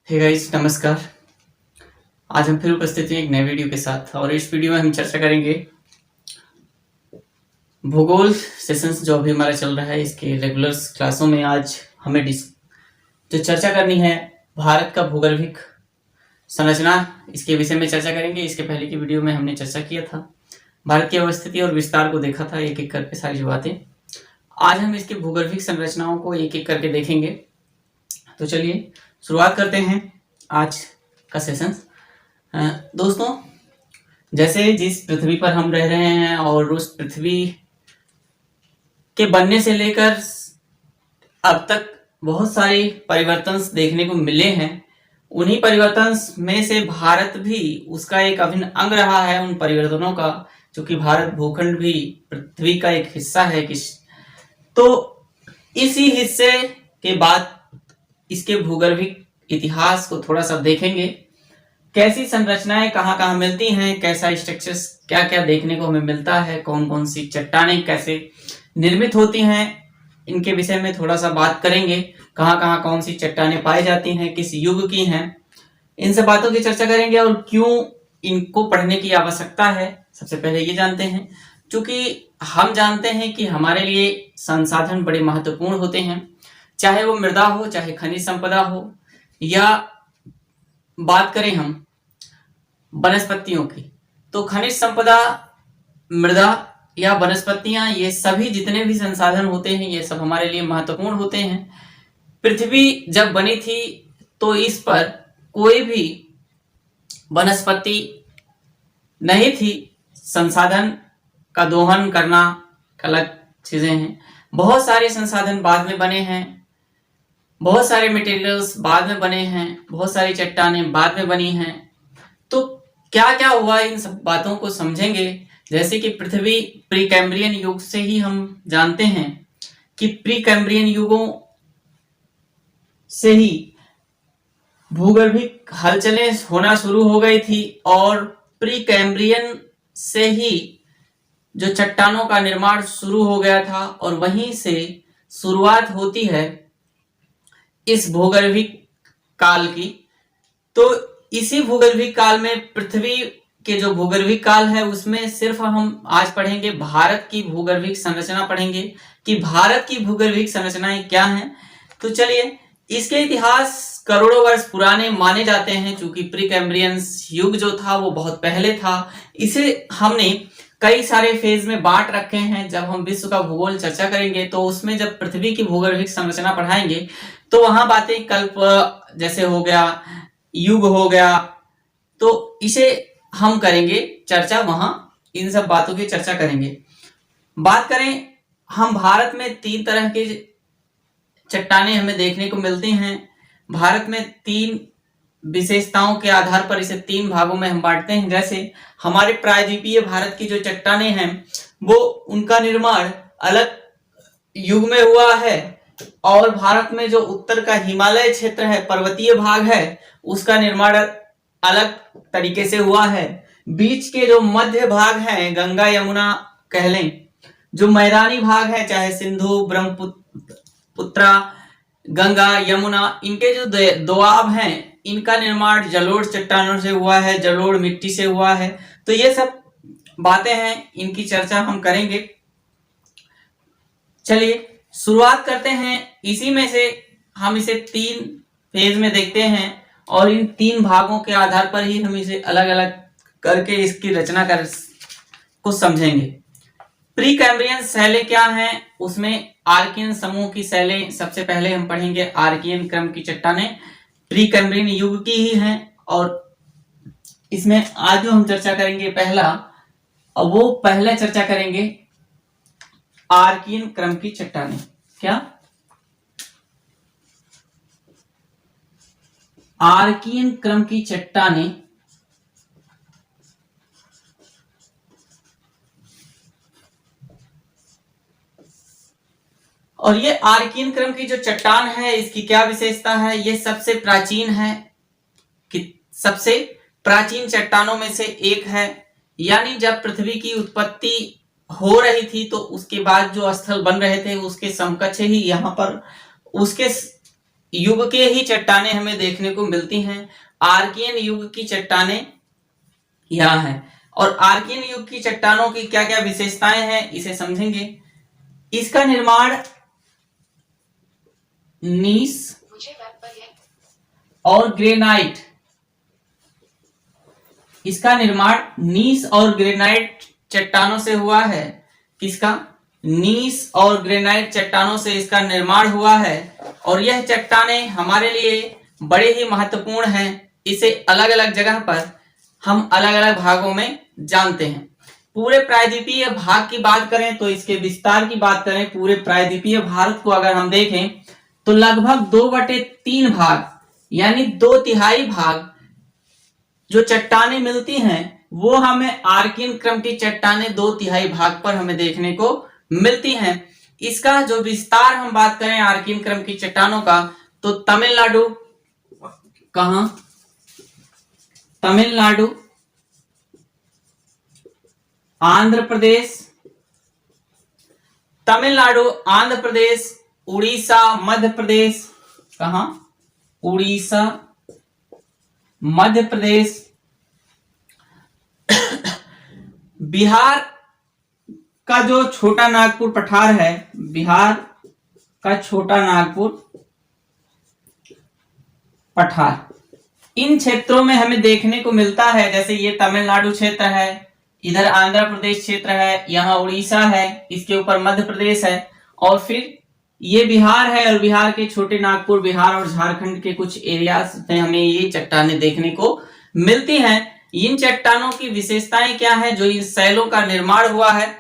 Hey guys, नमस्कार। आज हम फिर उपस्थित हैं एक नए वीडियो के साथ और इस वीडियो में हम चर्चा करेंगे भूगोल सेशंस जो अभी हमारा चल रहा है इसके रेगुलर क्लासों में। आज हमें जो चर्चा करनी है भारत का भूगर्भिक संरचना, इसके विषय में चर्चा करेंगे। इसके पहले की वीडियो में हमने चर्चा किया था, भारत की अवस्थिति और विस्तार को देखा था, एक एक करके सारी बातें। आज हम इसके भूगर्भिक संरचनाओं को एक एक करके देखेंगे। तो चलिए शुरुआत करते हैं आज का सेशन। दोस्तों, जैसे जिस पृथ्वी पर हम रह रहे हैं और उस पृथ्वी के बनने से लेकर अब तक बहुत सारे परिवर्तन देखने को मिले हैं। उन्हीं परिवर्तन में से भारत भी उसका एक अभिन्न अंग रहा है उन परिवर्तनों का, क्योंकि भारत भूखंड भी पृथ्वी का एक हिस्सा है। तो इसी हिस्से के बाद इसके भूगर्भिक इतिहास को थोड़ा सा देखेंगे। कैसी संरचनाएं कहाँ कहाँ मिलती हैं, कैसा स्ट्रक्चर्स क्या क्या देखने को हमें मिलता है, कौन कौन सी चट्टानें कैसे निर्मित होती हैं, इनके विषय में थोड़ा सा बात करेंगे। कहाँ कहाँ कौन सी चट्टानें पाई जाती हैं, किस युग की हैं, इन सब बातों की चर्चा करेंगे और क्यों इनको पढ़ने की आवश्यकता है। सबसे पहले ये जानते हैं, क्योंकि हम जानते हैं कि हमारे लिए संसाधन बड़े महत्वपूर्ण होते हैं, चाहे वो मृदा हो, चाहे खनिज संपदा हो, या बात करें हम वनस्पतियों की, तो खनिज संपदा, मृदा या वनस्पतियां, ये सभी जितने भी संसाधन होते हैं ये सब हमारे लिए महत्वपूर्ण होते हैं। पृथ्वी जब बनी थी तो इस पर कोई भी वनस्पति नहीं थी। संसाधन का दोहन करना अलग चीजें हैं। बहुत सारे संसाधन बाद में बने हैं, बहुत सारे मटेरियल्स बाद में बने हैं, बहुत सारी चट्टानें बाद में बनी हैं। तो क्या क्या हुआ, इन सब बातों को समझेंगे। जैसे कि पृथ्वी प्री कैम्ब्रियन युग से ही हम जानते हैं कि प्री कैम्ब्रियन युगों से ही भूगर्भिक हलचलें होना शुरू हो गई थी और प्री कैम्ब्रियन से ही जो चट्टानों का निर्माण शुरू हो गया था और वहीं से शुरुआत होती है इस भूगर्भिक काल की। तो इसी भूगर्भिक काल में पृथ्वी के जो भूगर्भिक काल है उसमें सिर्फ हम आज पढ़ेंगे भारत की भूगर्भिक संरचना पढ़ेंगे कि भारत की भूगर्भिक संरचनाएं क्या हैं। तो चलिए, इसके इतिहास करोड़ों वर्ष पुराने माने जाते हैं, क्योंकि प्री कैम्ब्रियन युग जो था वो बहुत पहले था। इसे हमने कई सारे फेज में बांट रखे हैं। जब हम विश्व का भूगोल चर्चा करेंगे तो उसमें जब पृथ्वी की भूगर्भिक संरचना पढ़ाएंगे तो वहां बातें कल्प जैसे हो गया, युग हो गया, तो इसे हम करेंगे चर्चा, वहां इन सब बातों की चर्चा करेंगे। बात करें हम, भारत में 3 तरह की चट्टानें हमें देखने को मिलती हैं। भारत में 3 विशेषताओं के आधार पर इसे 3 भागों में हम बांटते हैं। जैसे हमारे प्रायद्वीपीय भारत की जो चट्टानें हैं वो उनका निर्माण अलग युग में हुआ है, और भारत में जो उत्तर का हिमालय क्षेत्र है, पर्वतीय भाग है, उसका निर्माण अलग तरीके से हुआ है। बीच के जो मध्य भाग है, गंगा यमुना कह लें, जो मैदानी भाग है, चाहे सिंधु, ब्रह्मपुत्र, गंगा, यमुना, इनके जो दोआब हैं, इनका निर्माण जलोढ़ चट्टानों से हुआ है, जलोढ़ मिट्टी से हुआ है। तो ये सब बातें हैं, इनकी चर्चा हम करेंगे। चलिए शुरुआत करते हैं। इसी में से हम इसे 3 फेज में देखते हैं और इन 3 भागों के आधार पर ही हम इसे अलग अलग करके इसकी रचना को समझेंगे। प्री कैम्ब्रियन शैलें क्या हैं, उसमें आर्कियन समूह की शैलें सबसे पहले हम पढ़ेंगे। आर्कियन क्रम की चट्टानें प्री कैम्ब्रियन युग की ही हैं, और इसमें आज जो हम चर्चा करेंगे पहला चर्चा करेंगे आर्कियन क्रम की चट्टानें। क्या? आर्कियन क्रम की चट्टानें और ये आर्कियन क्रम की जो चट्टान है इसकी क्या विशेषता है, ये सबसे प्राचीन है, कि सबसे प्राचीन चट्टानों में से एक है। यानी जब पृथ्वी की उत्पत्ति हो रही थी तो उसके बाद जो स्थल बन रहे थे उसके समकक्ष ही यहाँ पर उसके युग के ही चट्टानें हमें देखने को मिलती हैं। आर्कियन युग की चट्टानें यहाँ है। और आर्कियन युग की चट्टानों की क्या क्या विशेषताएं हैं इसे समझेंगे। इसका निर्माण नीस और ग्रेनाइट, इसका निर्माण नीस और ग्रेनाइट चट्टानों से हुआ है। किसका? नीस और ग्रेनाइट चट्टानों से इसका निर्माण हुआ है। और यह चट्टानें हमारे लिए बड़े ही महत्वपूर्ण हैं। इसे अलग अलग जगह पर हम अलग अलग भागों में जानते हैं। पूरे प्रायद्वीपीय भाग की बात करें तो इसके विस्तार की बात करें, पूरे प्रायद्वीपीय भारत को अगर हम देखें तो लगभग 2/3 भाग यानी 2/3 भाग जो चट्टानें मिलती हैं वो हमें आर्कियन क्रम की चट्टानें 2/3 भाग पर हमें देखने को मिलती हैं। इसका जो विस्तार हम बात करें आर्कियन क्रम की चट्टानों का तो तमिलनाडु, कहां? तमिलनाडु, आंध्र प्रदेश, तमिलनाडु, आंध्र प्रदेश, उड़ीसा, मध्य प्रदेश, कहां? उड़ीसा, मध्य प्रदेश, बिहार का जो छोटा नागपुर पठार है, बिहार का छोटा नागपुर पठार, इन क्षेत्रों में हमें देखने को मिलता है। जैसे ये तमिलनाडु क्षेत्र है, इधर आंध्र प्रदेश क्षेत्र है, यहाँ उड़ीसा है, इसके ऊपर मध्य प्रदेश है और फिर ये बिहार है। और बिहार के छोटे नागपुर, बिहार और झारखंड के कुछ एरियाज में हमें ये चट्टानें देखने को मिलती हैं। इन चट्टानों की विशेषताएं क्या है? जो इन शैलों का निर्माण हुआ है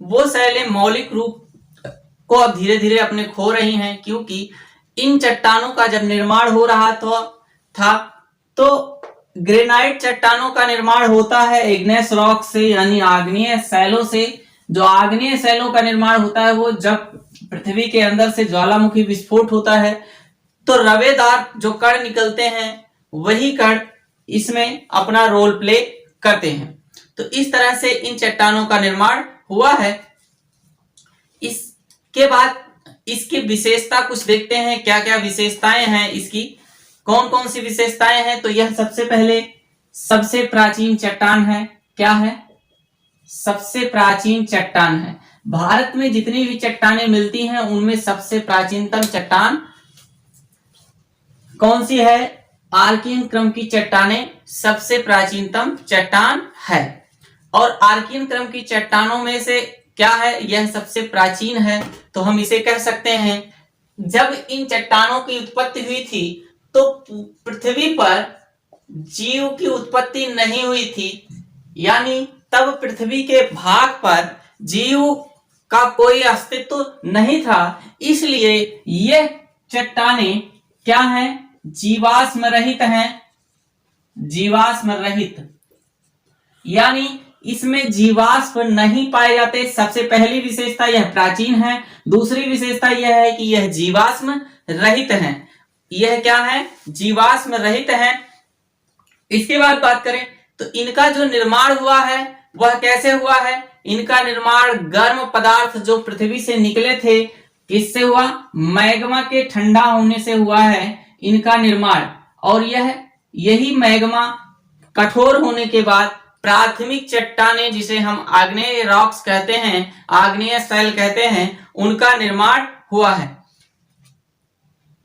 वो शैलें मौलिक रूप को अब धीरे धीरे अपने खो रही हैं, क्योंकि इन चट्टानों का जब निर्माण हो रहा था तो ग्रेनाइट चट्टानों का निर्माण होता है इग्नेस रॉक से, यानी आग्नेय शैलों से। जो आग्नेय शैलों का निर्माण होता है वो जब पृथ्वी के अंदर से ज्वालामुखी विस्फोट होता है तो रवेदार जो कण निकलते हैं वही कण इसमें अपना रोल प्ले करते हैं। तो इस तरह से इन चट्टानों का निर्माण हुआ है। इसके बाद इसकी विशेषता कुछ देखते हैं, क्या क्या विशेषताएं हैं इसकी, कौन कौन सी विशेषताएं हैं। तो यह सबसे पहले सबसे प्राचीन चट्टान है। क्या है? सबसे प्राचीन चट्टान है। भारत में जितनी भी चट्टानें मिलती हैं उनमें सबसे प्राचीनतम चट्टान कौन सी है? आर्कियन क्रम की चट्टानें सबसे प्राचीनतम चट्टान है। और आर्कियन क्रम की चट्टानों में से क्या है? यह सबसे प्राचीन है। तो हम इसे कह सकते हैं जब इन चट्टानों की उत्पत्ति हुई थी तो पृथ्वी पर जीव की उत्पत्ति नहीं हुई थी, यानी तब पृथ्वी के भाग पर जीव का कोई अस्तित्व नहीं था। इसलिए ये चट्टानें क्या हैं? जीवाश्म रहित हैं। जीवाश्म रहित यानी इसमें जीवाश्म नहीं पाए जाते। सबसे पहली विशेषता यह प्राचीन है। दूसरी विशेषता यह है कि यह जीवाश्म रहित है। यह क्या है? जीवाश्म रहित है। इसके बाद बात करें तो इनका जो निर्माण हुआ है वह कैसे हुआ है? इनका निर्माण गर्म पदार्थ जो पृथ्वी से निकले थे, किससे हुआ? मैग्मा के ठंडा होने से हुआ है इनका निर्माण। और यही मैग्मा कठोर होने के बाद प्राथमिक चट्टानें, जिसे हम आग्नेय रॉक्स कहते हैं, आग्नेय शैल कहते हैं, उनका निर्माण हुआ है।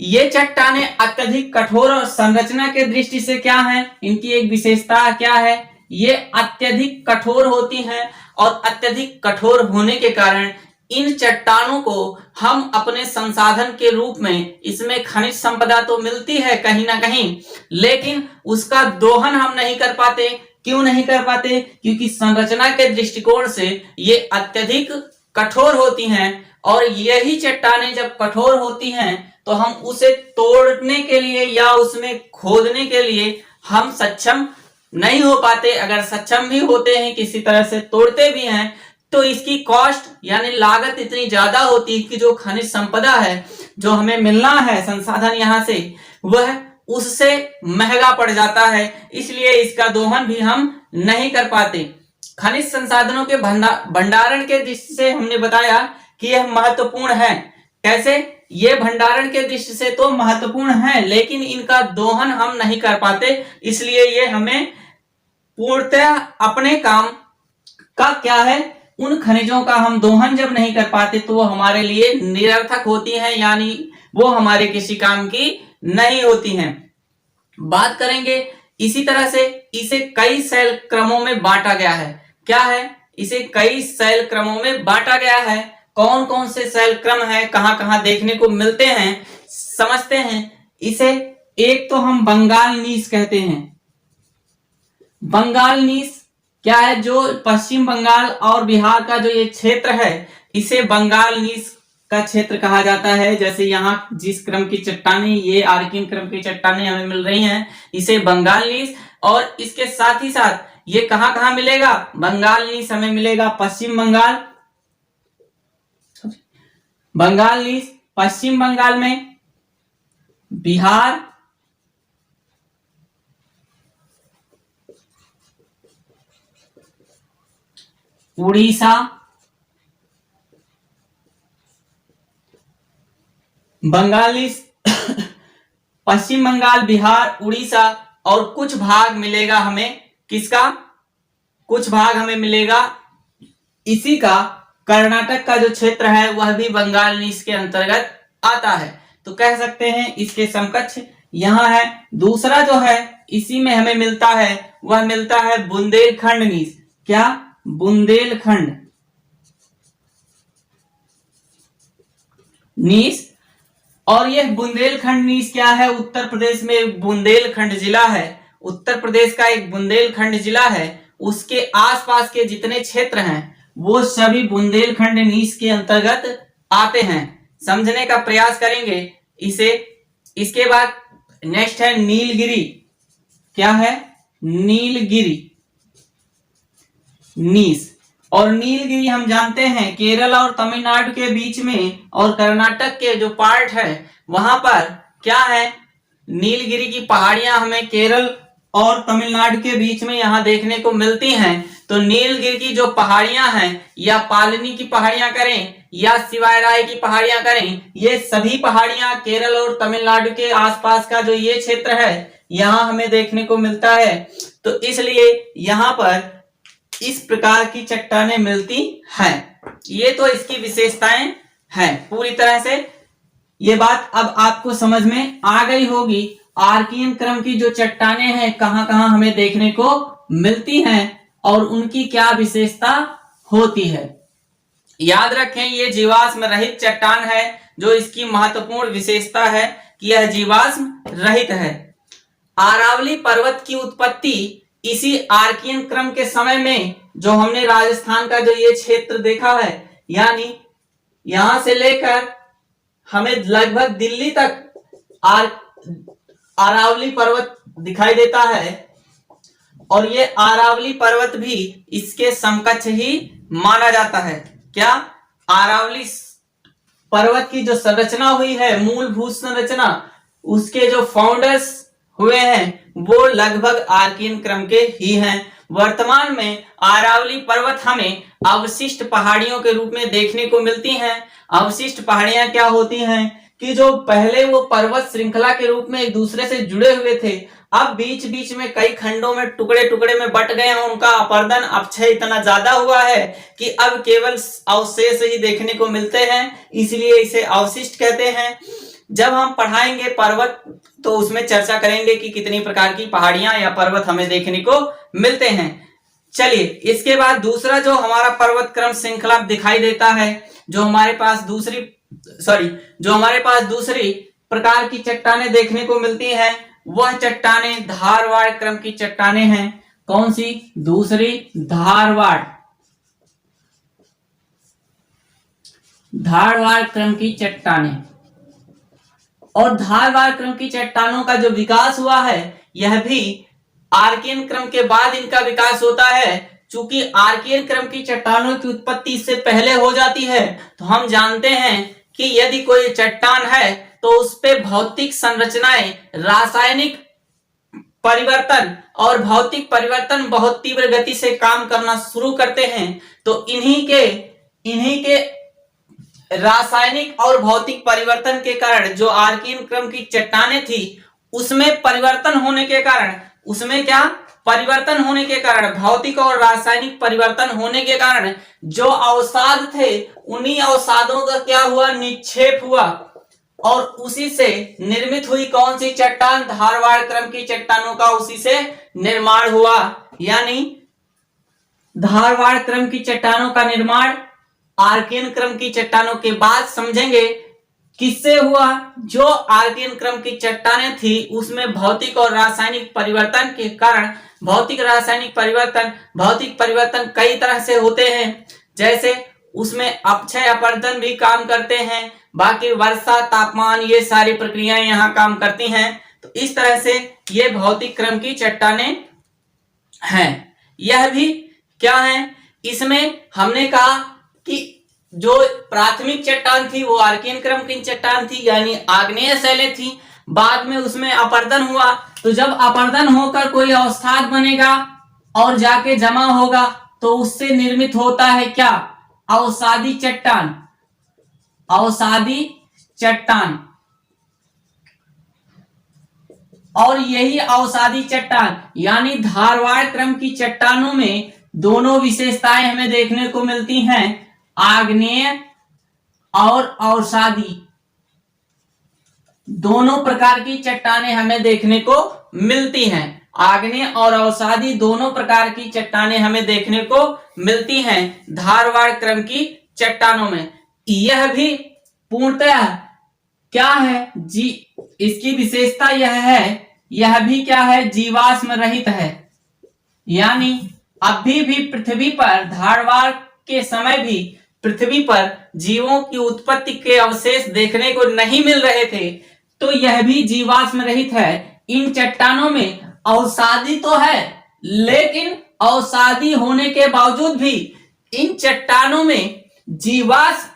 ये चट्टानें अत्यधिक कठोर और संरचना के दृष्टि से क्या है? इनकी एक विशेषता क्या है? ये अत्यधिक कठोर होती हैं और अत्यधिक कठोर होने के कारण इन चट्टानों को हम अपने संसाधन के रूप में, इसमें खनिज संपदा तो मिलती है कहीं ना कहीं, लेकिन उसका दोहन हम नहीं कर पाते। क्यों नहीं कर पाते? क्योंकि संरचना के दृष्टिकोण से ये अत्यधिक कठोर होती हैं। और यही चट्टानें जब कठोर होती हैं तो हम उसे तोड़ने के लिए या उसमें खोदने के लिए हम सक्षम नहीं हो पाते। अगर सक्षम भी होते हैं, किसी तरह से तोड़ते भी हैं, तो इसकी कॉस्ट यानी लागत इतनी ज्यादा होती है कि जो खनिज संपदा है, जो हमें मिलना है संसाधन यहाँ से, वह उससे महंगा पड़ जाता है। इसलिए इसका दोहन भी हम नहीं कर पाते। खनिज संसाधनों के भंडारण के दृष्टि से हमने बताया कि यह महत्वपूर्ण है। कैसे? ये भंडारण के दृष्टि से तो महत्वपूर्ण है, लेकिन इनका दोहन हम नहीं कर पाते, इसलिए ये हमें पूर्णतः अपने काम का क्या है, उन खनिजों का हम दोहन जब नहीं कर पाते तो वो हमारे लिए निरर्थक होती हैं, यानी वो हमारे किसी काम की नहीं होती हैं। बात करेंगे इसी तरह से इसे कई सेल क्रमों में बांटा गया है। क्या है? इसे कई सेल क्रमों में बांटा गया है। कौन कौन से सेल क्रम है, कहां कहां देखने को मिलते हैं, समझते हैं इसे। एक तो हम बंगाल नीस कहते हैं। बंगाल नीस क्या है? जो पश्चिम बंगाल और बिहार का जो ये क्षेत्र है, इसे बंगाल नीस का क्षेत्र कहा जाता है। जैसे यहाँ जिस क्रम की चट्टानें, ये आर्कियन क्रम की चट्टानें हमें मिल रही हैं, इसे बंगाल नीस। और इसके साथ ही साथ ये कहां कहां मिलेगा? बंगाल नीस हमें मिलेगा पश्चिम बंगाल, बंगाल नीस पश्चिम बंगाल में, बिहार, उड़ीसा, बंगाल नीस पश्चिम बंगाल, बिहार, उड़ीसा, और कुछ भाग मिलेगा हमें किसका? कुछ भाग हमें मिलेगा इसी का, कर्नाटक का जो क्षेत्र है वह भी बंगाल नीस के अंतर्गत आता है। तो कह सकते हैं इसके समकक्ष यहां है। दूसरा जो है इसी में हमें मिलता है, वह मिलता है बुंदेलखंड नीस। क्या? बुंदेलखंड नीस। और यह बुंदेलखंड नीस क्या है? उत्तर प्रदेश में बुंदेलखंड जिला है, उत्तर प्रदेश का एक बुंदेलखंड जिला है, उसके आसपास के जितने क्षेत्र हैं वो सभी बुंदेलखंड नीस के अंतर्गत आते हैं। समझने का प्रयास करेंगे इसे। इसके बाद नेक्स्ट है नीलगिरी। क्या है? नीलगिरी नीस। और नीलगिरी हम जानते हैं केरल और तमिलनाडु के बीच में, और कर्नाटक के जो पार्ट है वहां पर क्या है, नीलगिरी की पहाड़ियां हमें केरल और तमिलनाडु के बीच में यहां देखने को मिलती हैं। तो नीलगिरी की जो पहाड़ियां हैं, या पालनी की पहाड़ियां करें या शिवाय राय की पहाड़ियां करें, ये सभी पहाड़ियां केरल और तमिलनाडु के आसपास का जो ये क्षेत्र है यहां हमें देखने को मिलता है। तो इसलिए यहां पर इस प्रकार की चट्टानें मिलती हैं। ये तो इसकी विशेषताएं हैं। पूरी तरह से ये बात अब आपको समझ में आ गई होगी। आर्कियन क्रम की जो चट्टानें हैं कहां कहां हमें देखने को मिलती हैं और उनकी क्या विशेषता होती है। याद रखें ये जीवाश्म रहित चट्टान है। जो इसकी महत्वपूर्ण विशेषता है कि यह जीवाश्म रहित है। अरावली पर्वत की उत्पत्ति इसी आर्कियन क्रम के समय में, जो हमने राजस्थान का जो ये क्षेत्र देखा है, यानी यहां से लेकर हमें लगभग दिल्ली तक अरावली पर्वत दिखाई देता है, और ये अरावली पर्वत भी इसके समकक्ष ही माना जाता है। क्या? अरावली पर्वत की जो संरचना हुई है, मूलभूत संरचना, उसके जो फाउंडर्स हुए हैं वो लगभग आर्कियन क्रम के ही हैं। वर्तमान में अरावली पर्वत हमें अवशिष्ट पहाड़ियों के रूप में देखने को मिलती हैं। अवशिष्ट पहाड़ियां क्या होती हैं कि जो पहले वो पर्वत श्रृंखला के रूप में एक दूसरे से जुड़े हुए थे, अब बीच बीच में कई खंडों में टुकड़े टुकड़े में बट गए हैं। उनका अपरदन अपक्षय इतना ज्यादा हुआ है कि अब केवल अवशेष ही देखने को मिलते हैं, इसलिए इसे अवशिष्ट कहते हैं। जब हम पढ़ाएंगे पर्वत तो उसमें चर्चा करेंगे कि कितनी प्रकार की पहाड़ियां या पर्वत हमें देखने को मिलते हैं। चलिए इसके बाद दूसरा जो हमारा पर्वत क्रम श्रृंखला दिखाई देता है, जो हमारे पास दूसरी प्रकार की चट्टानें देखने को मिलती हैं, वह चट्टानें धारवाड़ क्रम की चट्टानें हैं। कौन सी? दूसरी धारवाड़ क्रम की चट्टानें। और धारवाड़ क्रम की चट्टानों का जो विकास हुआ है यह भी आर्कियन क्रम के बाद इनका विकास होता है। चूंकि आर्कियन क्रम की चट्टानों की उत्पत्ति इससे पहले हो जाती है, तो हम जानते हैं कि यदि कोई चट्टान है तो उस पे भौतिक संरचनाएं, रासायनिक परिवर्तन और भौतिक परिवर्तन बहुत तीव्र गति से काम करना शुरू करते हैं। तो इन्हीं के रासायनिक और भौतिक परिवर्तन के कारण जो आर्कियन क्रम की चट्टानें थी उसमें परिवर्तन होने के कारण, उसमें क्या परिवर्तन होने के कारण, भौतिक और रासायनिक परिवर्तन होने के कारण जो अवसाद थे उन्हीं अवसादों का क्या हुआ, निक्षेप हुआ और उसी से निर्मित हुई कौन सी चट्टान, धारवाड़ क्रम की चट्टानों का उसी से निर्माण हुआ। यानी धारवाड़ क्रम की चट्टानों का निर्माण आर्कियन क्रम की चट्टानों के बाद समझेंगे किससे हुआ। जो आर्कियन क्रम की चट्टानें थी उसमें भौतिक और रासायनिक परिवर्तन के कारण, भौतिक परिवर्तन कई तरह से होते हैं, जैसे उसमें अपक्षय अपरदन भी काम करते हैं, बाकी वर्षा तापमान ये सारी प्रक्रियाएं यहां काम करती हैं। तो इस तरह से ये भौतिक क्रम की चट्टानें हैं। यह भी क्या है, इसमें हमने कहा कि जो प्राथमिक चट्टान थी वो आर्कियन क्रम की चट्टान थी यानी आग्नेय शैलें थी, बाद में उसमें अपरदन हुआ, तो जब अपरदन होकर कोई अवसाद बनेगा और जाके जमा होगा तो उससे निर्मित होता है क्या, अवसादी चट्टान, अवसादी चट्टान। और यही अवसादी चट्टान यानी धारवाड़ क्रम की चट्टानों में दोनों विशेषताएं हमें देखने को मिलती हैं, आग्नेय और अवसादी, दोनों प्रकार की चट्टानें हमें देखने को मिलती हैं। आग्नेय और अवसादी दोनों प्रकार की चट्टानें हमें देखने को मिलती हैं धारवाड़ क्रम की चट्टानों में। यह भी पूर्णतः क्या है जी, इसकी विशेषता यह है, यह भी क्या है, जीवाश्म रहित है। यानी अभी भी पृथ्वी पर धारवाड़ के समय भी पृथ्वी पर जीवों की उत्पत्ति के अवशेष देखने को नहीं मिल रहे थे, तो यह भी जीवाश्म रहित है। इन चट्टानों में अवसादी तो है, लेकिन अवसादी होने के बावजूद भी इन चट्टानों में जीवाश्म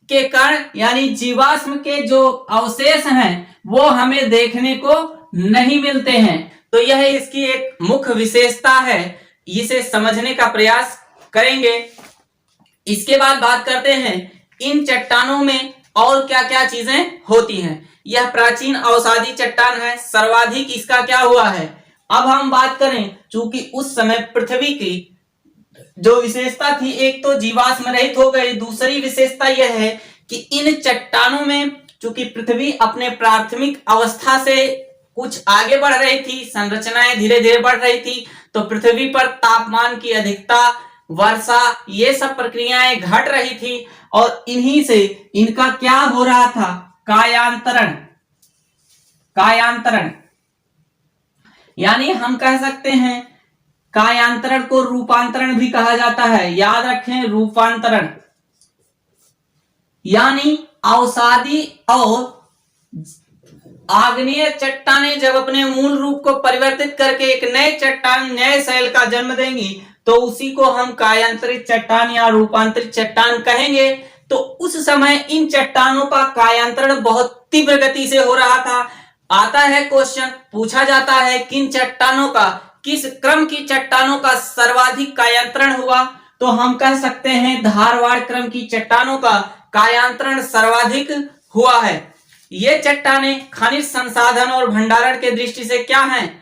के कारण यानी जीवाश्म के जो अवशेष हैं वो हमें देखने को नहीं मिलते हैं। तो यह इसकी एक मुख्य विशेषता है, इसे समझने का प्रयास करेंगे। इसके बाद बात करते हैं इन चट्टानों में और क्या क्या चीजें होती हैं। यह प्राचीन अवसादी चट्टान है, सर्वाधिक इसका क्या हुआ है। अब हम बात करें, चूंकि उस समय पृथ्वी की जो विशेषता थी, एक तो जीवाश्म रहित हो गई, दूसरी विशेषता यह है कि इन चट्टानों में चूंकि पृथ्वी अपने प्राथमिक अवस्था से कुछ आगे बढ़ रही थी, संरचनाएं धीरे धीरे बढ़ रही थी, तो पृथ्वी पर तापमान की अधिकता, वर्षा, ये सब प्रक्रियाएं घट रही थी और इन्हीं से इनका क्या हो रहा था, कायांतरण। कायांतरण यानी हम कह सकते हैं कायांतरण को रूपांतरण भी कहा जाता है, याद रखें रूपांतरण। यानी अवसादी और आग्नेय चट्टानें जब अपने मूल रूप को परिवर्तित करके एक नए चट्टान, नए शैल का जन्म देंगी तो उसी को हम कायांतरित चट्टान या रूपांतरित चट्टान कहेंगे। तो उस समय इन चट्टानों का कायांतरण बहुत तीव्र गति से हो रहा था। आता है क्वेश्चन, पूछा जाता है किन चट्टानों का, किस क्रम की चट्टानों का सर्वाधिक कायांतरण हुआ, तो हम कह सकते हैं धारवाड़ क्रम की चट्टानों का कायांतरण सर्वाधिक हुआ है। ये चट्टानें खनिज संसाधन और भंडारण के दृष्टि से क्या हैं,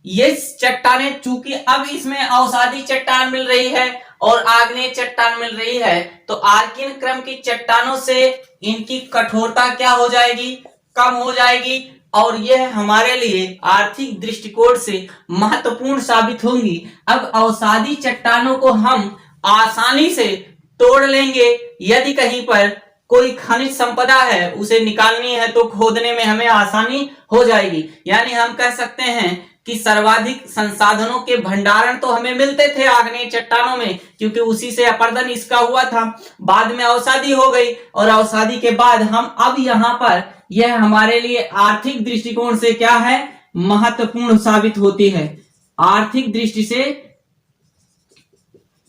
ये चट्टानें चूंकि अब इसमें अवसादी चट्टान मिल रही है और आग्नेय चट्टान मिल रही है, तो आर्कियन क्रम की चट्टानों से इनकी कठोरता क्या हो जाएगी, कम हो जाएगी और यह हमारे लिए आर्थिक दृष्टिकोण से महत्वपूर्ण साबित होंगी। अब अवसादी चट्टानों को हम आसानी से तोड़ लेंगे, यदि कहीं पर कोई खनिज संपदा है उसे निकालनी है तो खोदने में हमें आसानी हो जाएगी। यानी हम कह सकते हैं कि सर्वाधिक संसाधनों के भंडारण तो हमें मिलते थे आग्नेय चट्टानों में, क्योंकि उसी से अपरदन इसका हुआ था, बाद में अवसादी हो गई और अवसादी के बाद हम अब यहाँ पर यह हमारे लिए आर्थिक दृष्टिकोण से क्या है, महत्वपूर्ण साबित होती है, आर्थिक दृष्टि से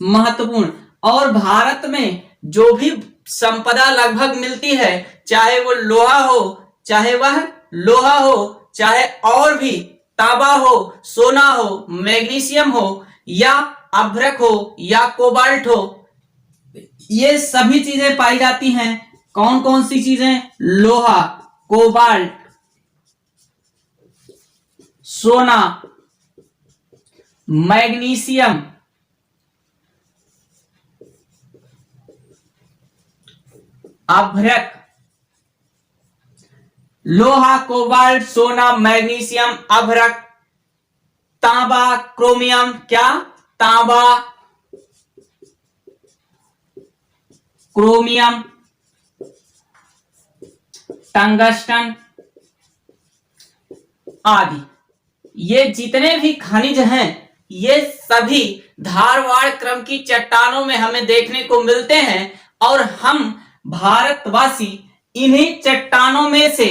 महत्वपूर्ण। और भारत में जो भी संपदा लगभग मिलती है, चाहे वो लोहा हो, चाहे वह लोहा हो, चाहे और भी तांबा हो, सोना हो, मैग्नीशियम हो या अभ्रक हो या कोबाल्ट हो, ये सभी चीजें पाई जाती हैं। कौन कौन सी चीजें? लोहा, कोबाल्ट, सोना, मैग्नीशियम, अभ्रक। लोहा, कोबाल्ट, सोना, मैग्नीशियम, अभ्रक, तांबा, क्रोमियम, क्या? तांबा, क्रोमियम, टंगस्टन आदि। ये जितने भी खनिज हैं ये सभी धारवाड़ क्रम की चट्टानों में हमें देखने को मिलते हैं और हम भारतवासी इन्हीं चट्टानों में से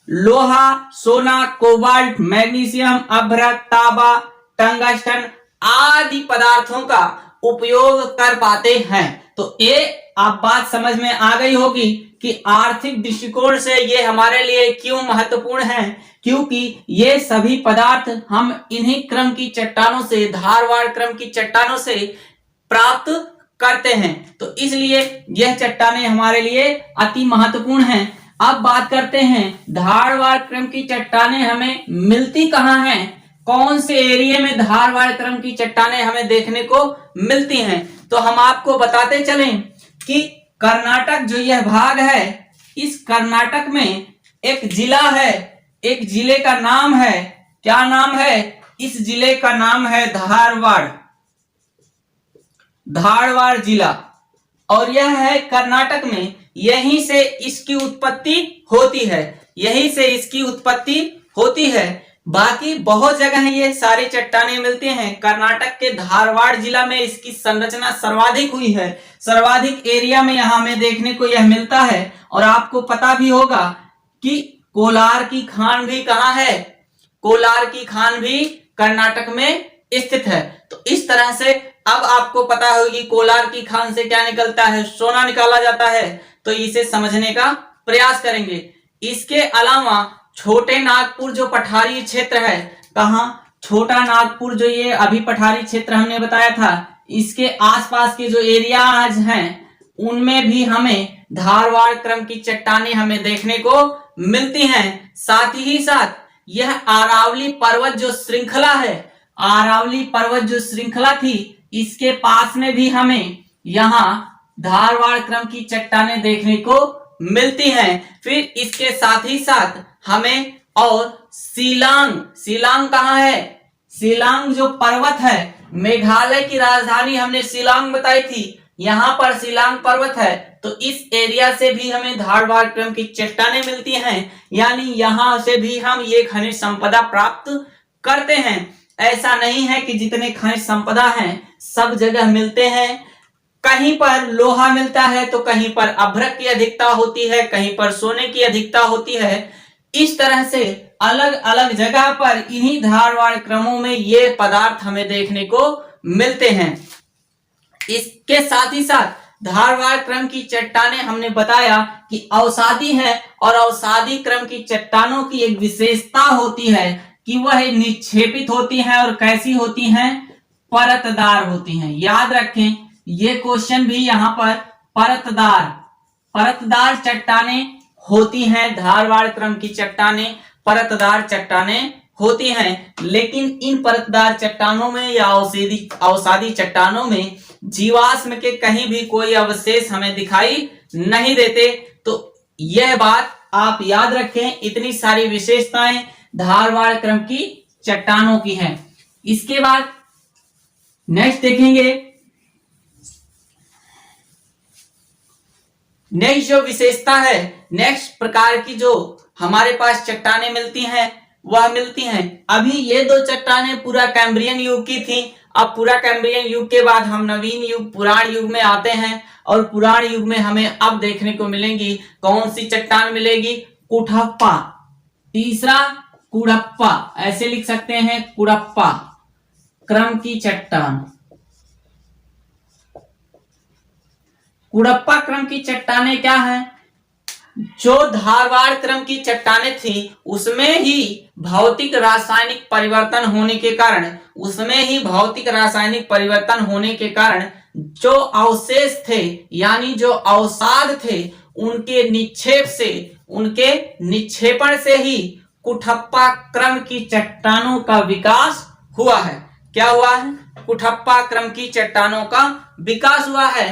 लोहा, सोना, कोबाल्ट, मैग्नीशियम, अभ्रक, तांबा, टंगस्टन आदि पदार्थों का उपयोग कर पाते हैं। तो ये आप बात समझ में आ गई होगी कि आर्थिक दृष्टिकोण से ये हमारे लिए क्यों महत्वपूर्ण है, क्योंकि ये सभी पदार्थ हम इन्हीं क्रम की चट्टानों से, धारवाड़ क्रम की चट्टानों से प्राप्त करते हैं। तो इसलिए यह चट्टानें हमारे लिए अति महत्वपूर्ण हैं। अब बात करते हैं धारवाड़ क्रम की चट्टानें हमें मिलती कहाँ हैं, कौन से एरिया में धारवाड़ क्रम की चट्टानें हमें देखने को मिलती हैं। तो हम आपको बताते चलें कि कर्नाटक जो यह भाग है, इस कर्नाटक में एक जिला है, एक जिले का नाम है, क्या नाम है? इस जिले का नाम है धारवाड़, धारवाड़ जिला। और यह है कर्नाटक में, यहीं से इसकी उत्पत्ति होती है, यहीं से इसकी उत्पत्ति होती है। बाकी बहुत जगह ये सारी चट्टानें मिलती हैं। कर्नाटक के धारवाड़ जिला में इसकी संरचना सर्वाधिक हुई है, सर्वाधिक एरिया में यहां हमें देखने को यह मिलता है। और आपको पता भी होगा कि कोलार की खान भी कहां है? कोलार की खान भी कर्नाटक में स्थित है। तो इस तरह से अब आपको पता होगी कोलार की खान से क्या निकलता है, सोना निकाला जाता है। तो इसे समझने का प्रयास करेंगे। इसके अलावा छोटे नागपुर जो पठारी क्षेत्र है, कहां? छोटा नागपुर जो ये अभी पठारी क्षेत्र हमने बताया था, इसके आसपास के जो एरियाज हैं उनमें भी हमें धारवाड़ क्रम की चट्टानें हमें देखने को मिलती हैं। साथ ही साथ यह अरावली पर्वत जो श्रृंखला है, अरावली पर्वत जो श्रृंखला थी, इसके पास में भी हमें यहाँ धारवाड़ क्रम की चट्टानें देखने को मिलती हैं। फिर इसके साथ ही साथ हमें और शिलांग, शिलांग कहाँ है? शिलांग जो पर्वत है, मेघालय की राजधानी हमने शिलांग बताई थी, यहां पर शिलांग पर्वत है। तो इस एरिया से भी हमें धारवाड़ क्रम की चट्टानें मिलती हैं, यानी यहां से भी हम ये खनिज संपदा प्राप्त करते हैं। ऐसा नहीं है कि जितने खनिज संपदा हैं सब जगह मिलते हैं, कहीं पर लोहा मिलता है तो कहीं पर अभ्रक की अधिकता होती है, कहीं पर सोने की अधिकता होती है। इस तरह से अलग अलग जगह पर इन्हीं धारवाड़ क्रमों में ये पदार्थ हमें देखने को मिलते हैं। इसके साथ ही साथ धारवाड़ क्रम की चट्टानें हमने बताया कि औषधि है, और औषधि क्रम की चट्टानों की एक विशेषता होती है कि वह निक्षेपित होती हैं और कैसी होती हैं? परतदार होती हैं। याद रखें ये क्वेश्चन भी यहाँ पर परतदार, परतदार चट्टानें होती हैं। धारवाड़ क्रम की चट्टानें परतदार चट्टानें होती हैं, लेकिन इन परतदार चट्टानों में या अवसादी चट्टानों में जीवाश्म के कहीं भी कोई अवशेष हमें दिखाई नहीं देते। तो यह बात आप याद रखें, इतनी सारी विशेषताएं धारवाड़ क्रम की चट्टानों की हैं। इसके बाद नेक्स्ट देखेंगे, नेक्स्ट जो विशेषता है, नेक्स्ट प्रकार की जो हमारे पास चट्टानें मिलती हैं वह मिलती हैं, अभी ये दो चट्टानें पूरा कैम्ब्रियन युग की थी। अब पूरा कैम्ब्रियन युग के बाद हम नवीन युग पुराण युग में आते हैं, और पुराण युग में हमें अब देखने को मिलेंगी कौन सी चट्टान मिलेगी? कुठप्पा। तीसरा कुड़प्पा, ऐसे लिख सकते हैं, कुड़प्पा क्रम की चट्टान। कुड़प्पा क्रम की चट्टानें क्या है? जो धारवाड़ क्रम की चट्टानें थी उसमें ही भौतिक रासायनिक परिवर्तन होने के कारण, उसमें ही भौतिक रासायनिक परिवर्तन होने के कारण जो अवशेष थे यानी जो अवसाद थे उनके निक्षेपण से ही कुठप्पा क्रम की चट्टानों का विकास हुआ है। क्या हुआ है? कुठप्पा क्रम की चट्टानों का विकास हुआ है।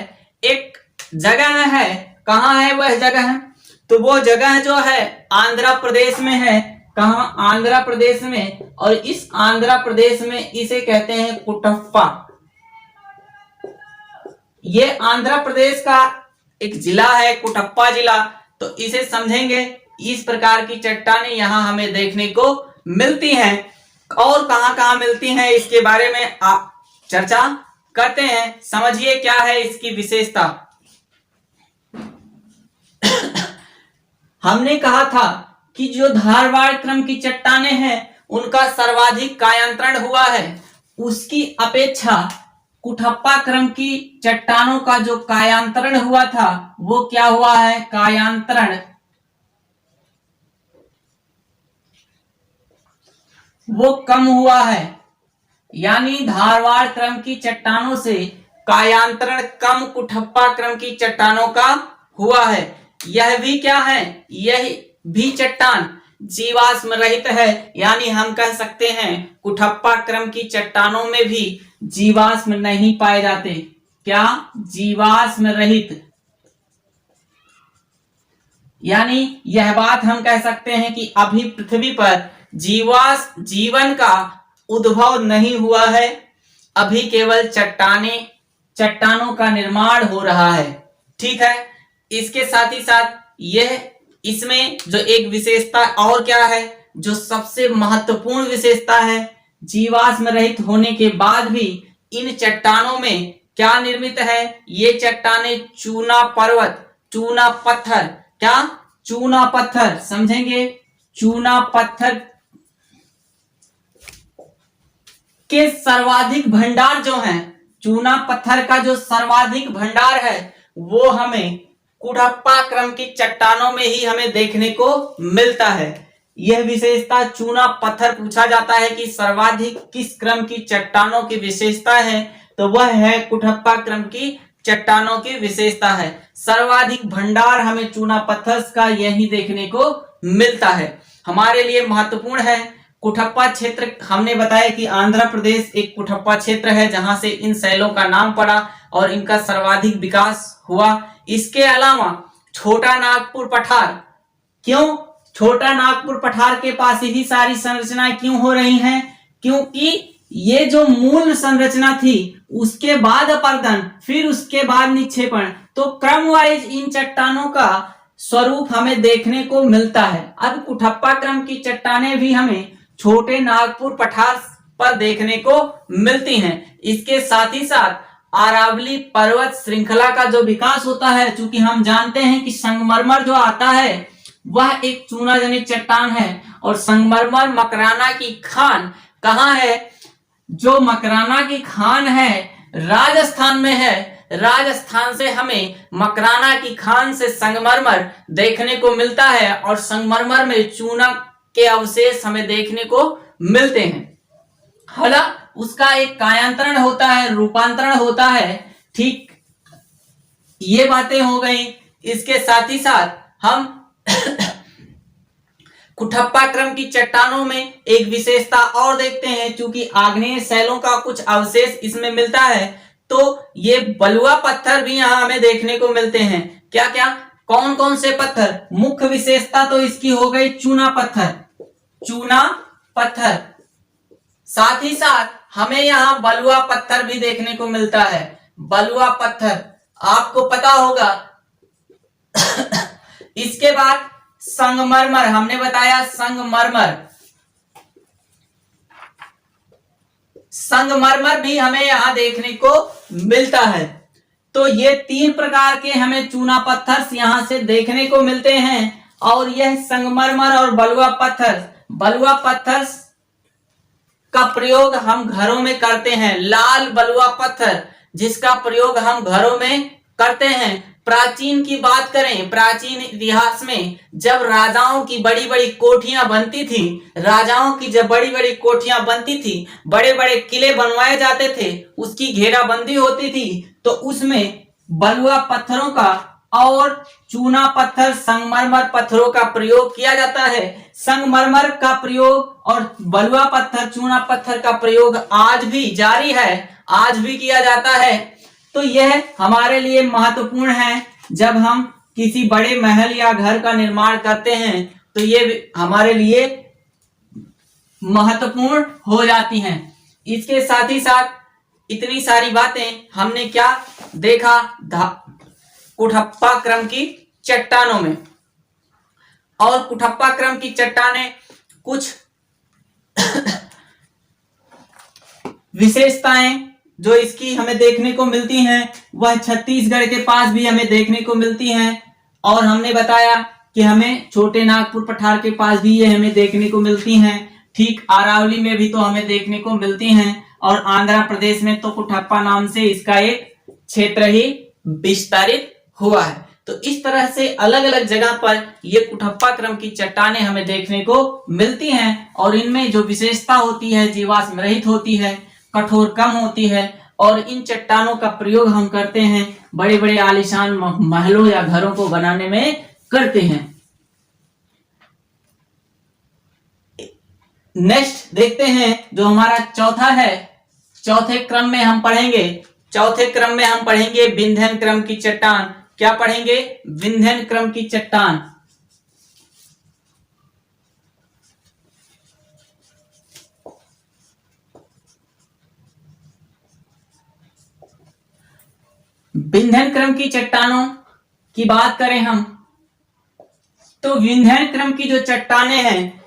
एक जगह है, कहां है वह जगह? तो वो जगह जो है आंध्र प्रदेश में है। कहां? आंध्र प्रदेश में। और इस आंध्र प्रदेश में इसे कहते हैं कुठप्पा। ये आंध्र प्रदेश का एक जिला है कुठप्पा जिला। तो इसे समझेंगे, इस प्रकार की चट्टानें यहां हमें देखने को मिलती हैं। और कहां कहां मिलती हैं इसके बारे में आप चर्चा करते हैं। समझिए क्या है इसकी विशेषता। हमने कहा था कि जो धारवाड़ क्रम की चट्टानें हैं उनका सर्वाधिक कायांतरण हुआ है। उसकी अपेक्षा कुठप्पा क्रम की चट्टानों का जो कायांतरण हुआ था वो क्या हुआ है? कायांतरण वो कम हुआ है। यानी धारवाड़ क्रम की चट्टानों से कायांतरण कम कुठप्पा क्रम की चट्टानों का हुआ है। यह भी क्या है? यह भी चट्टान जीवाश्म रहित है। यानी हम कह सकते हैं कुठप्पा क्रम की चट्टानों में भी जीवाश्म नहीं पाए जाते। क्या? जीवाश्म रहित। यानी यह बात हम कह सकते हैं कि अभी पृथ्वी पर जीवन का उद्भव नहीं हुआ है। अभी केवल चट्टानों का निर्माण हो रहा है। ठीक है। इसके साथ ही साथ यह इसमें जो एक विशेषता और क्या है, जो सबसे महत्वपूर्ण विशेषता है, जीवाश्म रहित होने के बाद भी इन चट्टानों में क्या निर्मित है? ये चट्टानें चूना पर्वत, चूना पत्थर, क्या? चूना पत्थर, समझेंगे, चूना पत्थर के सर्वाधिक भंडार जो हैं, चूना पत्थर का जो सर्वाधिक भंडार है वो हमें कुठप्पा क्रम की चट्टानों में ही हमें देखने को मिलता है। यह विशेषता चूना पत्थर पूछा जाता है कि सर्वाधिक किस क्रम की चट्टानों की विशेषता है, तो वह है कुठप्पा क्रम की चट्टानों की विशेषता है। सर्वाधिक भंडार हमें चूना पत्थर का यही देखने को मिलता है। हमारे लिए महत्वपूर्ण है कुठप्पा क्षेत्र। हमने बताया कि आंध्र प्रदेश एक कुठप्पा क्षेत्र है जहां से इन शैलों का नाम पड़ा और इनका सर्वाधिक विकास हुआ। इसके अलावा छोटा नागपुर पठार, क्यों छोटा नागपुर पठार के पास ही सारी संरचनाएं क्यों हो रही हैं? क्योंकि ये जो मूल संरचना थी उसके बाद अपर्दन, फिर उसके बाद निक्षेपण, तो क्रम वाइज इन चट्टानों का स्वरूप हमें देखने को मिलता है। अब कुठप्पा क्रम की चट्टानें भी हमें छोटे नागपुर पठार पर देखने को मिलती हैं। इसके साथ ही साथ अरावली पर्वत श्रृंखला का जो विकास होता है, चूंकि हम जानते हैं कि संगमरमर जो आता है वह एक चूना जनित चट्टान है और संगमरमर मकराना की खान कहाँ है? जो मकराना की खान है राजस्थान में है। राजस्थान से हमें मकराना की खान से संगमरमर देखने को मिलता है और संगमरमर में चूना के अवशेष हमें देखने को मिलते हैं। हालांकि उसका एक कायांतरण होता है, रूपांतरण होता है। ठीक, ये बातें हो गई। इसके साथ ही साथ हम कुठप्पा क्रम की चट्टानों में एक विशेषता और देखते हैं। चूंकि आग्नेय शैलों का कुछ अवशेष इसमें मिलता है तो ये बलुआ पत्थर भी यहां हमें देखने को मिलते हैं। क्या क्या? कौन कौन से पत्थर? मुख्य विशेषता तो इसकी हो गई चूना पत्थर, चूना पत्थर। साथ ही साथ हमें यहाँ बलुआ पत्थर भी देखने को मिलता है। बलुआ पत्थर आपको पता होगा। इसके बाद संगमरमर, हमने बताया संगमरमर भी हमें यहां देखने को मिलता है। तो ये तीन प्रकार के हमें चूना पत्थर यहां से देखने को मिलते हैं। और यह संगमरमर और बलुआ पत्थर का प्रयोग हम घरों में करते हैं। लाल बलुआ पत्थर जिसका प्रयोग हम घरों में करते हैं प्राचीन की बात करें, प्राचीन इतिहास में जब राजाओं की बड़ी बड़ी कोठियां बनती थी, राजाओं की जब बड़ी बड़ी कोठियां बनती थी, बड़े बड़े किले बनवाए जाते थे, उसकी घेराबंदी होती थी, तो उसमें बलुआ पत्थरों का और चूना पत्थर, संगमरमर पत्थरों का प्रयोग किया जाता है। संगमरमर का प्रयोग और बलुआ पत्थर, चूना पत्थर का प्रयोग आज भी जारी है, आज भी किया जाता है। तो यह हमारे लिए महत्वपूर्ण है। जब हम किसी बड़े महल या घर का निर्माण करते हैं तो ये हमारे लिए महत्वपूर्ण हो जाती हैं। इसके साथ ही साथ इतनी सारी बातें हमने क्या देखा कुठप्पा क्रम की चट्टानों में। और कुठप्पा क्रम की चट्टानें कुछ विशेषताएं जो इसकी हमें देखने को मिलती हैं वह छत्तीसगढ़ के पास भी हमें देखने को मिलती हैं। और हमने बताया कि हमें छोटे नागपुर पठार के पास भी ये हमें देखने को मिलती हैं। ठीक अरावली में भी तो हमें देखने को मिलती हैं। और आंध्र प्रदेश में तो कुठप्पा नाम से इसका एक क्षेत्र ही विस्तारित हुआ है। तो इस तरह से अलग अलग जगह पर ये कुठप्पा क्रम की चट्टानें हमें देखने को मिलती हैं। और इनमें जो विशेषता होती है जीवाश्म रहित होती है, कठोर कम होती है। और इन चट्टानों का प्रयोग हम करते हैं बड़े बड़े आलीशान महलों या घरों को बनाने में करते हैं। नेक्स्ट देखते हैं जो हमारा चौथा है। चौथे क्रम में हम पढ़ेंगे विंध्यन क्रम की चट्टान। क्या पढ़ेंगे? विंध्यन क्रम की चट्टान। विंध्यन क्रम की चट्टानों की बात करें हम तो विंध्यन क्रम की जो चट्टानें हैं,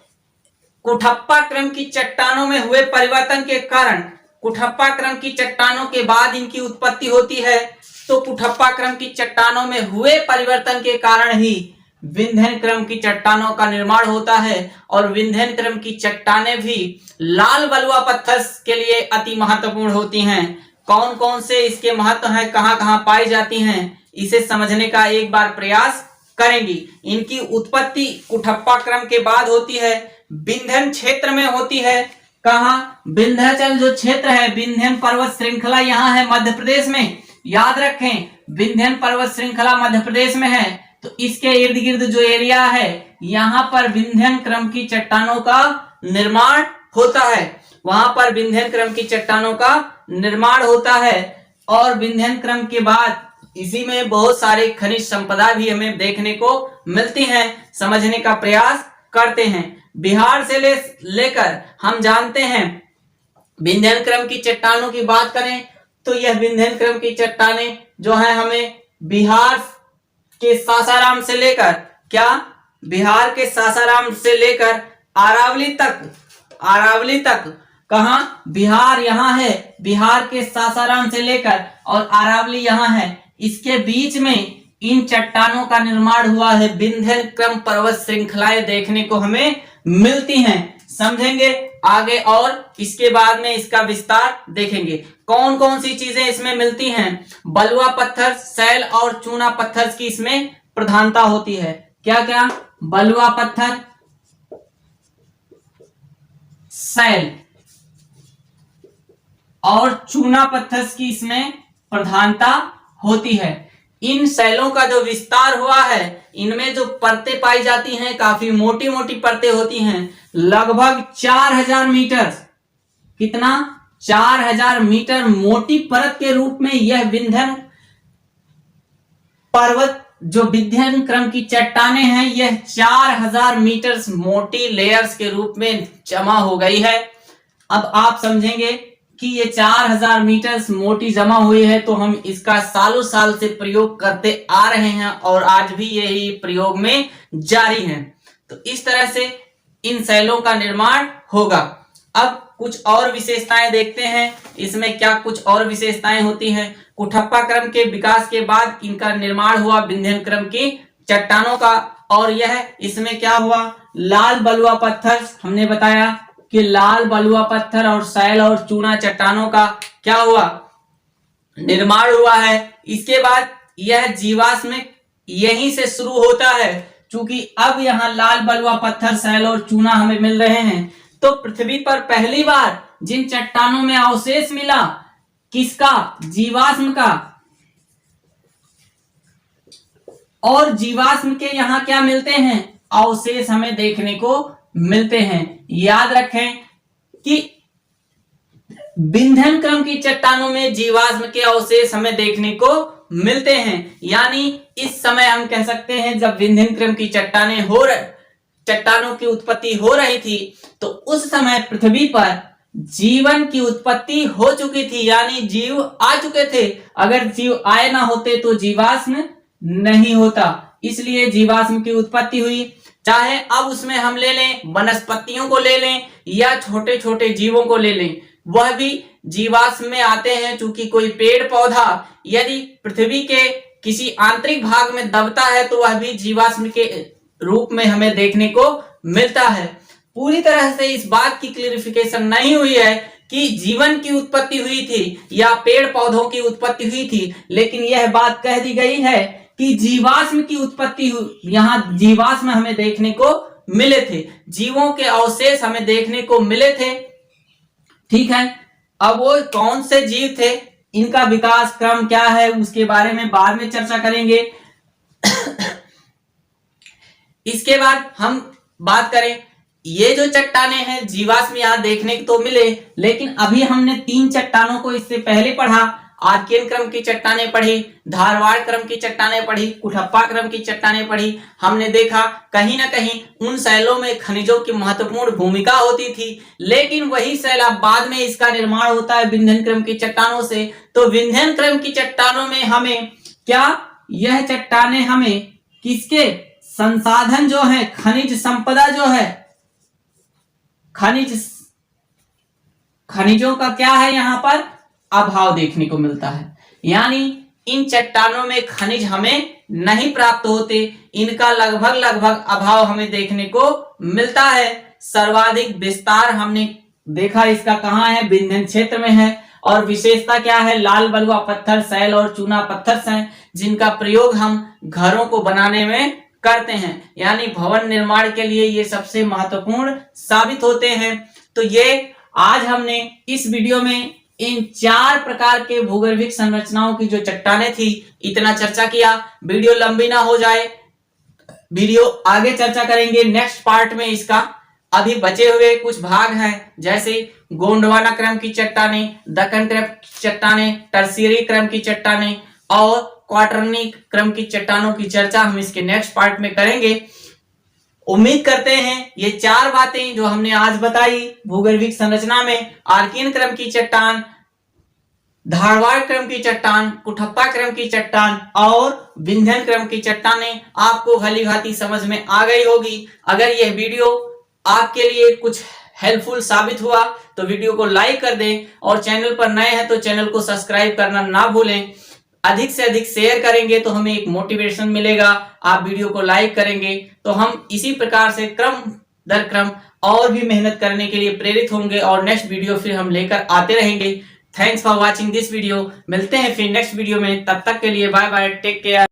कुठप्पा क्रम की चट्टानों में हुए परिवर्तन के कारण, कुठप्पा क्रम की चट्टानों के बाद इनकी उत्पत्ति होती है। तो कुठप्पा क्रम की चट्टानों में हुए परिवर्तन के कारण ही विंध्यन क्रम की चट्टानों का निर्माण होता है। और विंध्यन क्रम की चट्टानें भी लाल बलुआ पत्थर के लिए अति महत्वपूर्ण होती हैं। कौन कौन से इसके महत्व हैं, कहां कहां पाई जाती हैं, इसे समझने का एक बार प्रयास करेंगी। इनकी उत्पत्ति कुठप्पा क्रम के बाद होती है, विंध्यन क्षेत्र में होती है। कहां? विंध्याचल जो क्षेत्र है, विंध्यन पर्वत श्रृंखला यहाँ है मध्य प्रदेश में। याद रखें, विंध्यन पर्वत श्रृंखला मध्य प्रदेश में है। तो इसके इर्द गिर्द जो एरिया है यहाँ पर विंध्यन क्रम की चट्टानों का निर्माण होता है। वहां पर विंध्यन क्रम की चट्टानों का निर्माण होता है। और विंध्यन क्रम के बाद इसी में बहुत सारे खनिज संपदा भी हमें देखने को मिलती हैं। समझने का प्रयास करते हैं। बिहार से लेकर हम जानते हैं विंध्यन क्रम की चट्टानों की बात करें तो यह विंध्यन क्रम की चट्टानें जो है हमें बिहार के सासाराम से लेकर बिहार के सासाराम से लेकर अरावली तक कहां? बिहार यहाँ है, बिहार के सासाराम से लेकर और अरावली यहाँ है, इसके बीच में इन चट्टानों का निर्माण हुआ है। विंध्यन क्रम पर्वत श्रृंखलाएं देखने को हमें मिलती हैं। समझेंगे आगे और इसके बाद में इसका विस्तार देखेंगे। कौन कौन सी चीजें इसमें मिलती हैं? बलुआ पत्थर, सैल और चूना पत्थर की इसमें प्रधानता होती है। क्या क्या? बलुआ पत्थर, सैल और चूना पत्थर की इसमें प्रधानता होती है। इन सैलों का जो विस्तार हुआ है, इनमें जो परतें पाई जाती हैं काफी मोटी मोटी परतें होती हैं, लगभग 4000 मीटर। कितना? 4000 मीटर मोटी परत के रूप में यह विंध्यन पर्वत जो विंध्यन क्रम की चट्टानें हैं, यह 4000 मीटर मोटी लेयर्स के रूप में जमा हो गई है। अब आप समझेंगे कि ये 4000 मीटर मोटी जमा हुई है तो हम इसका सालों साल से प्रयोग करते आ रहे हैं और आज भी यही प्रयोग में जारी है। तो इस तरह से इन सैलों का निर्माण होगा। अब कुछ और विशेषताएं देखते हैं, इसमें क्या कुछ और विशेषताएं होती हैं। कुठप्पा क्रम के विकास के बाद इनका निर्माण हुआ विंध्यन क्रम की चट्टानों का। और यह इसमें क्या हुआ? लाल बलुआ पत्थर, हमने बताया कि लाल बलुआ पत्थर और सैल और चूना चट्टानों का क्या हुआ? निर्माण हुआ है। इसके बाद यह जीवाश्म यहीं से शुरू होता है। क्योंकि अब यहाँ लाल बलुआ पत्थर, सैल और चूना हमें मिल रहे हैं, तो पृथ्वी पर पहली बार जिन चट्टानों में अवशेष मिला, किसका? जीवाश्म का। और जीवाश्म के यहाँ क्या मिलते हैं? अवशेष हमें देखने को मिलते हैं। याद रखें कि विंध्यन क्रम की चट्टानों में जीवाश्म के अवशेष हमें देखने को मिलते हैं। यानी इस समय हम कह सकते हैं जब विंध्यन क्रम की चट्टानों की उत्पत्ति हो रही थी, तो उस समय पृथ्वी पर जीवन की उत्पत्ति हो चुकी थी, यानी जीव आ चुके थे। अगर जीव आए ना होते तो जीवाश्म नहीं होता, इसलिए जीवाश्म की उत्पत्ति हुई। चाहे अब उसमें हम ले लें वनस्पतियों को ले लें या छोटे छोटे जीवों को ले लें, वह भी जीवाश्म में आते हैं। चूंकि कोई पेड़ पौधा यदि पृथ्वी के किसी आंतरिक भाग में दबता है तो वह भी जीवाश्म के रूप में हमें देखने को मिलता है। पूरी तरह से इस बात की क्लियरिफिकेशन नहीं हुई है कि जीवन की उत्पत्ति हुई थी या पेड़ पौधों की उत्पत्ति हुई थी, लेकिन यह बात कह दी गई है कि जीवाश्म की उत्पत्ति हुई। यहाँ जीवाश्म हमें देखने को मिले थे, जीवों के अवशेष हमें देखने को मिले थे। ठीक है, अब वो कौन से जीव थे, इनका विकास क्रम क्या है, उसके बारे में बाद में चर्चा करेंगे। इसके बाद हम बात करें, ये जो चट्टाने हैं जीवाश्म यहाँ देखने को तो मिले, लेकिन अभी हमने 3 चट्टानों को इससे पहले पढ़ा। आर्कियन क्रम की चट्टानें पढ़ी, धारवाड़ क्रम की चट्टानें पढ़ी, कुठप्पा क्रम की चट्टानें पढ़ी। हमने देखा कहीं ना कहीं उन शैलों में खनिजों की महत्वपूर्ण भूमिका होती थी, लेकिन वही शैल बाद में इसका निर्माण होता है विंध्यन क्रम की चट्टानों से। तो विंध्यन क्रम की चट्टानों में हमें क्या, यह चट्टानें हमें किसके संसाधन जो है, खनिज संपदा जो है, खनिजों का क्या है यहाँ पर अभाव देखने को मिलता है। यानी इन चट्टानों में खनिज हमें नहीं प्राप्त होते, इनका लगभग अभाव हमें देखने को मिलता है। सर्वाधिक विस्तार हमने देखा इसका कहाँ है, विंध्यन क्षेत्र में है। और विशेषता क्या है, लाल बलुआ पत्थर, सैल और चूना पत्थर हैं, जिनका प्रयोग हम घरों को बनाने में करते हैं। यानी भवन निर्माण के लिए ये सबसे महत्वपूर्ण साबित होते हैं। तो ये आज हमने इस वीडियो में इन 4 प्रकार के भूगर्भिक संरचनाओं की जो चट्टानें थी, इतना चर्चा किया। वीडियो लंबी ना हो जाए, वीडियो आगे चर्चा करेंगे नेक्स्ट पार्ट में इसका। अभी बचे हुए कुछ भाग हैं, जैसे गोंडवाना क्रम की चट्टानें, दक्कन क्रम की चट्टानें, टर्शियरी क्रम की चट्टानें और क्वार्टरनी क्रम की चट्टानों की चर्चा हम इसके नेक्स्ट पार्ट में करेंगे। उम्मीद करते हैं ये 4 बातें जो हमने आज बताई भूगर्भिक संरचना में, आर्कियन क्रम की चट्टान, धारवाड़ क्रम की चट्टान, कुठप्पा क्रम की चट्टान और विंध्यन क्रम की चट्टानें आपको भली भांति समझ में आ गई होगी। अगर यह वीडियो आपके लिए कुछ हेल्पफुल साबित हुआ तो वीडियो को लाइक कर दें, और चैनल पर नए हैं तो चैनल को सब्सक्राइब करना ना भूलें। अधिक से अधिक शेयर करेंगे तो हमें एक मोटिवेशन मिलेगा। आप वीडियो को लाइक करेंगे तो हम इसी प्रकार से क्रम दर क्रम और भी मेहनत करने के लिए प्रेरित होंगे, और नेक्स्ट वीडियो फिर हम लेकर आते रहेंगे। Thanks for watching this video. मिलते हैं फिर नेक्स्ट वीडियो में, तब तक के लिए बाय बाय, टेक केयर।